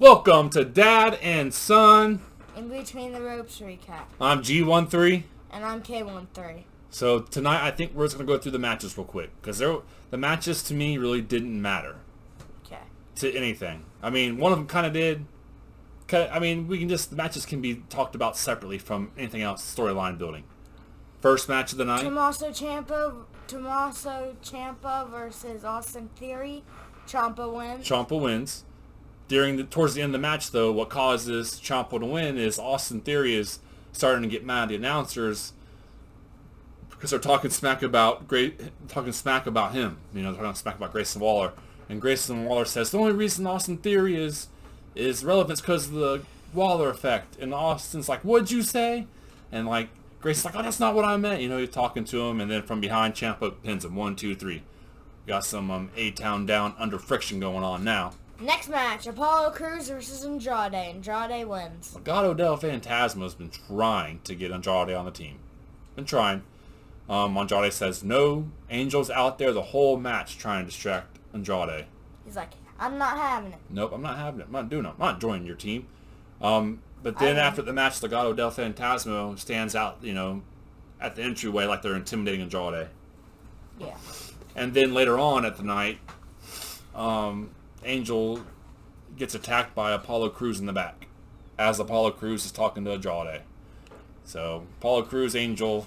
Welcome to Dad and Son. In Between the Ropes recap. I'm G13. And I'm K13. So tonight I think we're just going to go through the matches real quick. Because the matches to me really didn't matter. Okay. To anything. I mean, one of them kind of did. I mean, the matches can be talked about separately from anything else storyline building. First match of the night. Tommaso Ciampa versus Austin Theory. Ciampa wins. Towards the end of the match, though, what causes Ciampa to win is Austin Theory is starting to get mad at the announcers because they're talking smack about him. Talking smack about Grayson Waller, and Grayson Waller says the only reason Austin Theory is relevant is because of the Waller effect. And Austin's like, "What'd you say?" And like Grayson's like, "Oh, that's not what I meant." He's talking to him, and then from behind, Ciampa pins him 1, 2, 3. Got some A-Town down under friction going on now. Next match, Apollo Crews versus Andrade. Andrade wins. Legado del Fantasma has been trying to get Andrade on the team. Been trying. Andrade says no. Angel's out there the whole match trying to distract Andrade. He's like, I'm not having it. Nope, I'm not having it. I'm not doing it. I'm not joining your team. But then after the match, Legado del Fantasma stands out, at the entryway like they're intimidating Andrade. Yeah. And then later on at the night, Angel gets attacked by Apollo Crews in the back as Apollo Crews is talking to Andrade. So Apollo Crews, Angel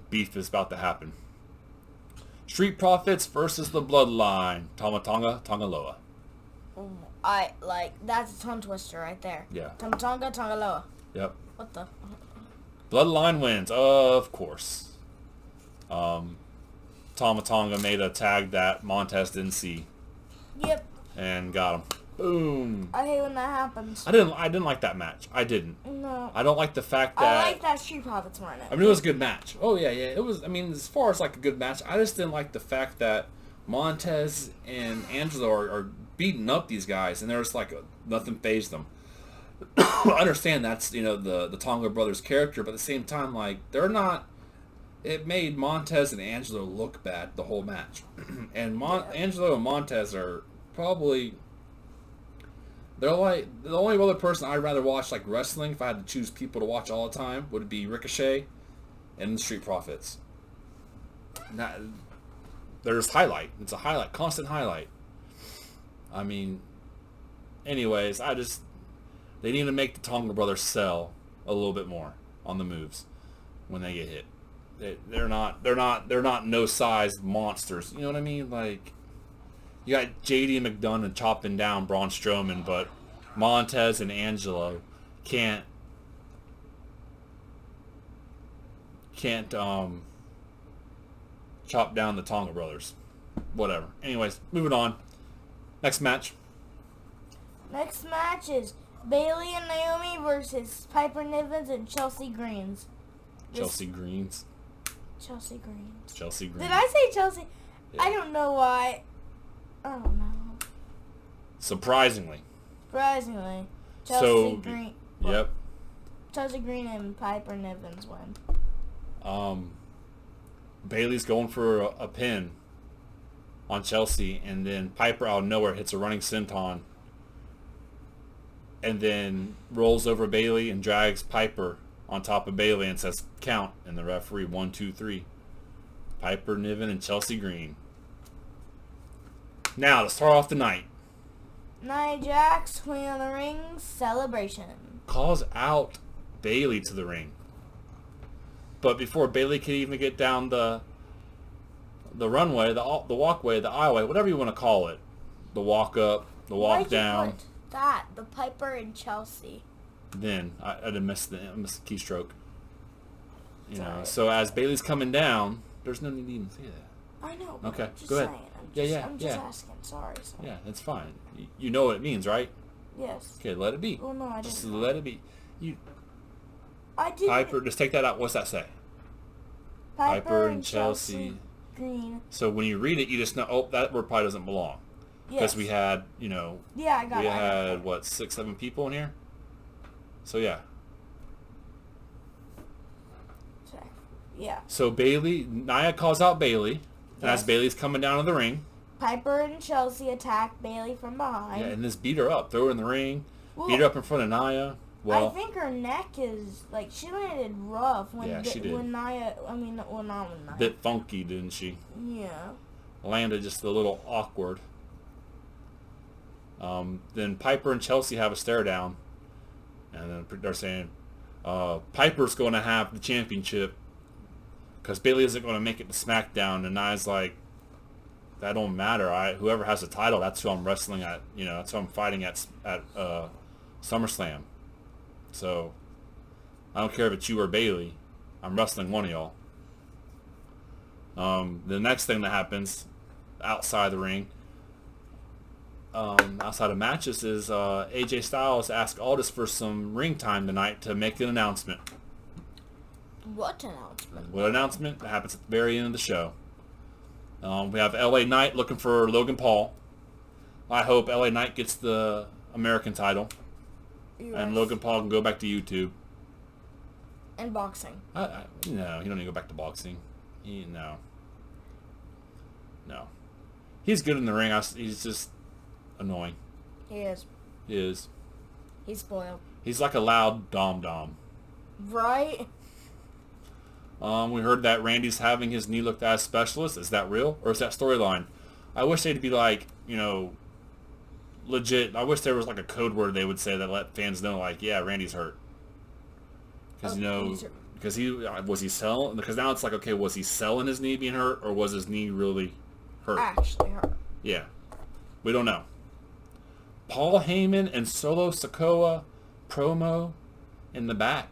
beef is about to happen. Street Profits versus the Bloodline. Tama Tonga, Tongaloa. That's a tongue twister right there. Yeah. Tama Tonga, Tongaloa. Yep. What the? Bloodline wins, of course. Tama Tonga made a tag that Montez didn't see. Yep. And got him. Boom. I hate when that happens. I didn't like that match. I didn't. No. I don't like the fact that... I like that Street Profits won it. I mean, it was a good match. Oh, yeah. It was, as far as, a good match, I just didn't like the fact that Montez and Angelo are beating up these guys, and there's, nothing fazed them. I understand that's, the Tonga brothers' character, but at the same time, they're not... It made Montez and Angelo look bad the whole match. And Angelo and Montez are probably... They're the only other person I'd rather watch wrestling if I had to choose people to watch all the time would be Ricochet and the Street Profits. There's highlight. It's a highlight, constant highlight. Anyways, they need to make the Tonga brothers sell a little bit more on the moves when they get hit. They're not no size monsters. You know what I mean? You got JD McDonough chopping down Braun Strowman, but Montez and Angelo can't chop down the Tonga brothers. Whatever. Anyways, moving on. Next match. Next match is Bayley and Naomi versus Piper Niven and Chelsea Greens. Chelsea Greens. Chelsea Greens. Chelsea Greens. Did I say Chelsea? Yeah. I don't know why. I don't know. Surprisingly. Chelsea Green. Yep. Chelsea Green and Piper Niven's win. Bayley's going for a pin on Chelsea, and then Piper out of nowhere hits a running senton and then rolls over Bayley and drags Piper on top of Bayley and says count, and the referee 1, 2, 3. Piper Niven and Chelsea Green. Now to start off the night. Nia Jax, Queen of the Ring celebration. Calls out Bayley to the ring. But before Bayley can even get down the runway, the walkway, the aisleway, whatever you want to call it, the walk up, the walk down. Why'd you put that? The Piper and Chelsea. Then I missed the keystroke. So as Bayley's coming down, there's no need to even say that. I know. Okay, just go ahead. saying. I'm just asking. Sorry. Yeah, that's fine. You know what it means, right? Yes. Okay, let it be. Well, no, I didn't. Just let it be. I didn't. Piper, just take that out. What's that say? Piper and Chelsea Green. So when you read it, you just know, oh, that word probably doesn't belong. Because we had, Yeah, I got it. We had, what, 6, 7 people in here? So, yeah. Yeah. So Nia calls out Bayley. And as Bayley's coming down to the ring, Piper and Chelsea attack Bailey from behind. Yeah, and just beat her up. Throw her in the ring. Beat her up in front of Nia. Well, I think her neck is, like, she landed rough when, she did. when Nia, I mean, well, not when Nia. Bit funky, didn't she? Yeah. Landed just a little awkward. Then Piper and Chelsea have a stare down. And then they're saying, Piper's going to have the championship because Bailey isn't going to make it to SmackDown. And Nia's like, that don't matter. Whoever has the title, that's who I'm wrestling at. You know, that's who I'm fighting at SummerSlam. So I don't care if it's you or Bailey. I'm wrestling one of y'all. The next thing that happens outside the ring, outside of matches, is AJ Styles asked Aldis for some ring time tonight to make an announcement. What announcement? What announcement? That happens at the very end of the show. We have LA Knight looking for Logan Paul. I hope LA Knight gets the American title. US. And Logan Paul can go back to YouTube. And boxing. No, he don't need to go back to boxing. No. He's good in the ring. He's just annoying. He is. He is. He's spoiled. He's like a loud dom-dom. Right? We heard that Randy's having his knee looked at as specialist. Is that real? Or is that storyline? I wish they'd be like, legit. I wish there was like a code word they would say that let fans know, like, yeah, Randy's hurt. Because, because was he selling? Because now it's like, okay, was he selling his knee being hurt, or was his knee really hurt? Actually hurt. Yeah. We don't know. Paul Heyman and Solo Sikoa promo in the back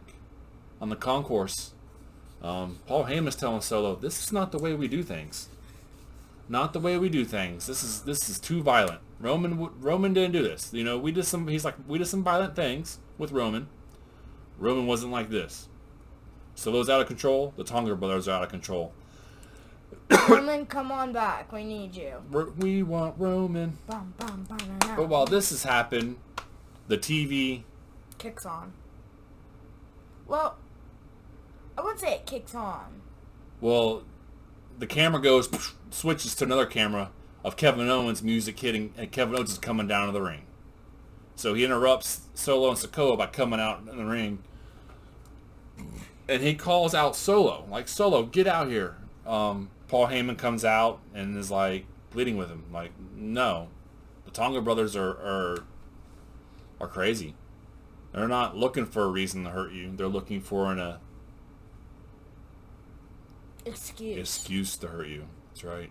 on the concourse. Paul Heyman's telling Solo, this is not the way we do things. Not the way we do things. This is too violent. Roman didn't do this. We did some violent things with Roman. Roman wasn't like this. Solo's out of control. The Tonga brothers are out of control. Roman, come on back. We need you. We want Roman. But while this has happened, the TV kicks on. Well, I wouldn't say it kicks on. Well, the camera goes, switches to another camera of Kevin Owens music hitting, and Kevin Owens is coming down to the ring. So he interrupts Solo and Sikoa by coming out in the ring. And he calls out Solo, like, Solo, get out here. Paul Heyman comes out and is like pleading with him, like, no, the Tonga brothers are crazy. They're not looking for a reason to hurt you. They're looking for an excuse to hurt you. That's right.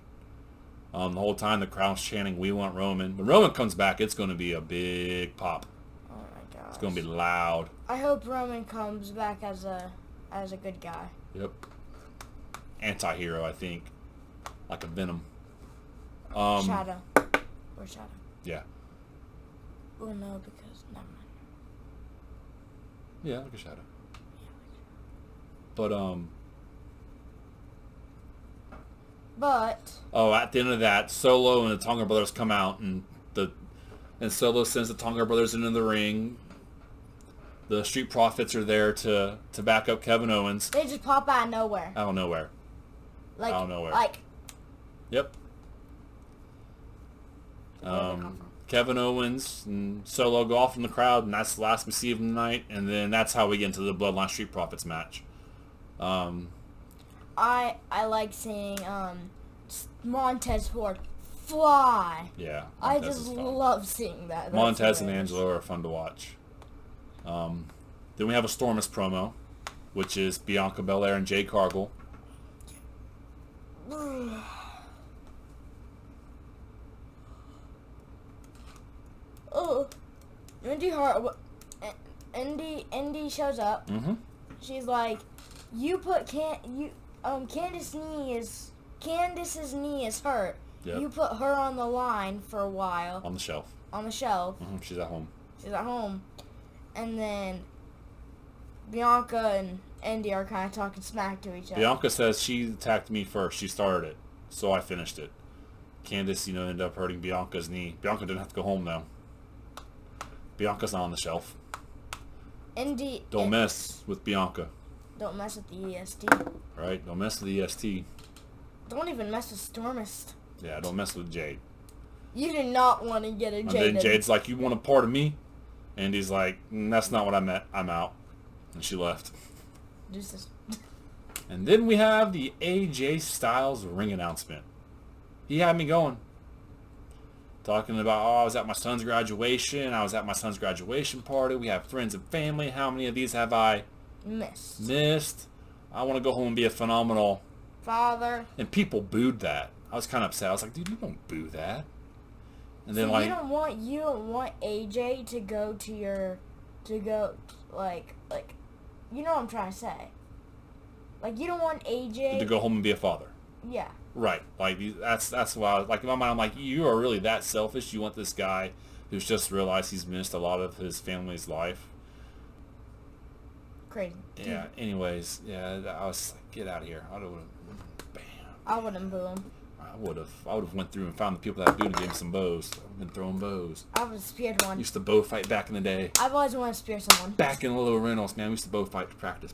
The whole time the crowd's chanting, "We want Roman." When Roman comes back, it's going to be a big pop. Oh my god. It's going to be loud. I hope Roman comes back as a good guy. Yep. Anti-hero, I think. Like a Venom. Shadow. Or Shadow. Yeah. Well, no, because never mind. Yeah, like a Shadow. But at the end of that, Solo and the Tonga brothers come out, and Solo sends the Tonga brothers into the ring. The Street Profits are there to back up Kevin Owens. They just pop out of nowhere. Out of nowhere. Like, out of nowhere. Like. Yep. Kevin Owens and Solo go off in the crowd, and that's the last we see of the night. And then that's how we get into the Bloodline Street Profits match. I like seeing Montez Ford fly. Yeah. I just love seeing that. Montez and Angelo are fun to watch. Then we have a Stormus promo, which is Bianca Belair and Jade Cargill. Oh, Indy shows up. Mm-hmm. She's like, Candice's knee is hurt. Yep. You put her on the line for a while. On the shelf. Mm-hmm. She's at home. And then Bianca and Indy are kind of talking smack to each other. Bianca says she attacked me first. She started it, so I finished it. Candice, ended up hurting Bianca's knee. Bianca didn't have to go home, though. Bianca's not on the shelf. Don't mess with Bianca. Don't mess with the EST. Right? Don't mess with the EST. Don't even mess with Stormist. Yeah, don't mess with Jade. You do not want to get a And Jaden. then Jade's like, you want a part of me? And he's like, that's not what I meant. I'm out. And she left. Deuces. And then we have the AJ Styles ring announcement. He had me going. Talking about, I was at my son's graduation. I was at my son's graduation party. We have friends and family. How many of these have I missed? I want to go home and be a phenomenal father. And people booed that. I was kind of upset. I was like, dude, you don't boo that. And then, so like, you don't want AJ to go like you know what I'm trying to say. Like, you don't want AJ to go home and be a father. Yeah. Right. Like, that's why I was, like, in my mind, I'm like, you are really that selfish? You want this guy who's just realized he's missed a lot of his family's life? Crazy. Yeah. Anyways, yeah, I was like, get out of here. Bam. I wouldn't boo him. I would have went through and found the people that booed and gave him some bows. I've been throwing bows. I would have speared one. Used to bow fight back in the day. I've always wanted to spear someone. Back in Little Reynolds, man, we used to bow fight to practice.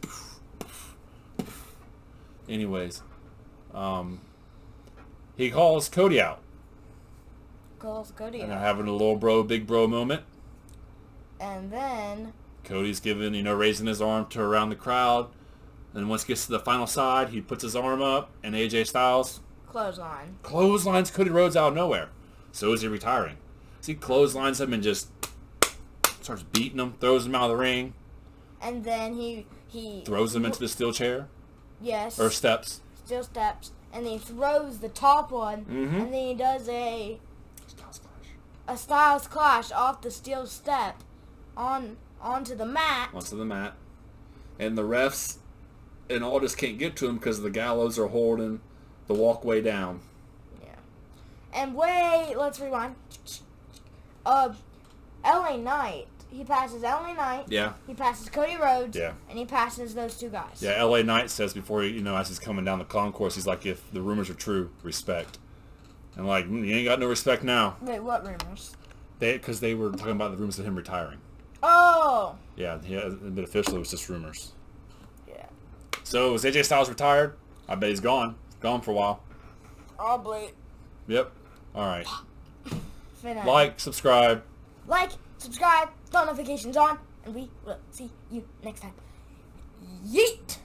Anyways, he calls Cody out. And they're having a little bro, big bro moment. And then Cody's giving, raising his arm to around the crowd. And once he gets to the final side, he puts his arm up, and AJ Styles clotheslines Cody Rhodes out of nowhere. So is he retiring? So he clotheslines him and just starts beating him, throws him out of the ring. And then he throws him into the steel chair. Yes. Or steps. Steel steps. And then he throws the top one. Mm-hmm. And then he does a Styles Clash off the steel step onto the mat. Onto the mat. And the refs and all just can't get to him because the gallows are holding the walkway down. Yeah. And let's rewind. LA Knight. He passes LA Knight. Yeah. He passes Cody Rhodes. Yeah. And he passes those two guys. Yeah, LA Knight says before, as he's coming down the concourse, he's like, if the rumors are true, respect. And like, you ain't got no respect now. Wait, what rumors? Because they were talking about the rumors of him retiring. Oh! Yeah, but officially it was just rumors. Yeah. So, is AJ Styles retired? I bet he's gone. Gone for a while. Probably. Yep. All right. Like, subscribe. Subscribe, bell notifications on, and we will see you next time. Yeet!